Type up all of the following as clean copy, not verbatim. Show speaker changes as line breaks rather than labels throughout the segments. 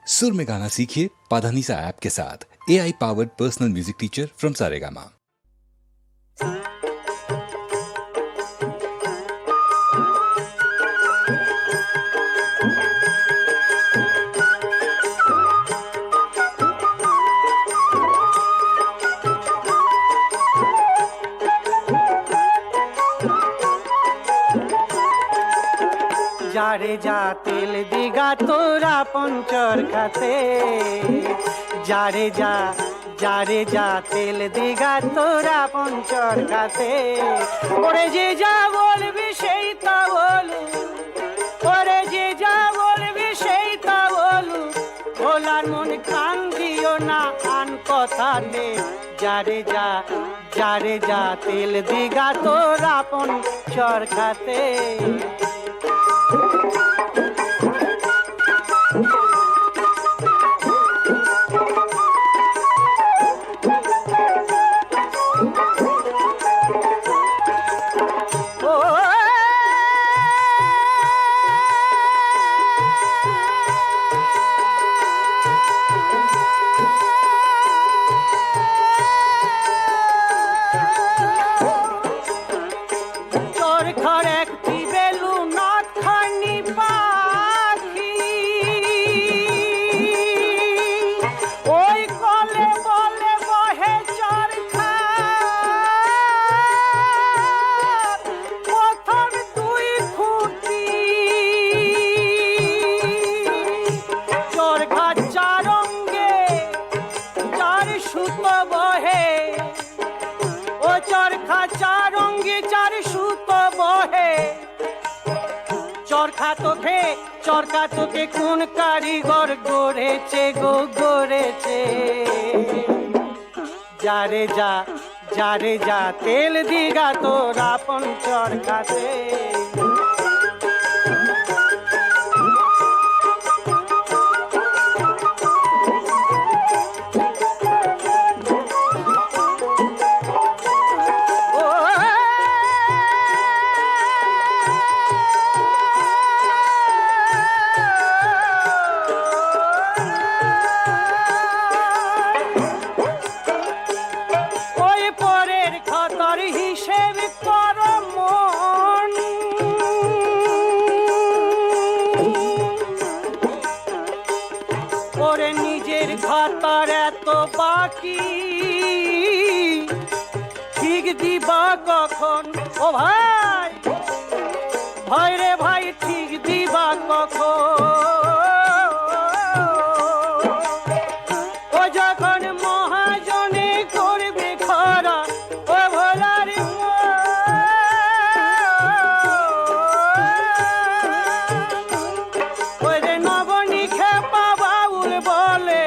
सुर में गाना सीखिए पाधानीसा ऐप के साथ। AI powered personal music teacher from Saregama.
যারে যা তেল দিঘা তোরা পঞ্চর খাতে, যারে যা তেল দিঘা তোরা পঞ্চর খাতে। ওরে যে যা বলবি সেই তা বলু, ওরে যে যা বলবি সেই তা বলু, ভোলার মন কান দিও না আন কথাতে। যারে যা তেল দিঘা তোরা পঞ্চর খাতে। চরকা তোকে কোন কারিগর গড়েছে গো গড়েছে। যারে যা তেল দিঘা তোরা পঞ্চর খাতে। ভাতার এত বাকি ঠিক দিবা কখন? ও ভাই ভাই রে ভাই ঠিক দিবা কখন? ও যখন মহাজনে করবে খরা, ও ভোলার ওই রে নবনী খেপা বাউল বলে,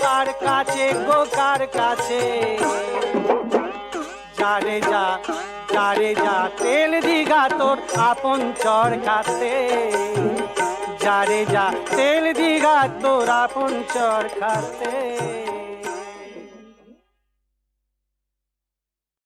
কার কাছে গো কার কাছে? যারে যা তেল দিঘা তোর আপন চর খাতে। যারে যা তেল দিঘা তোর আপন চর খাতে।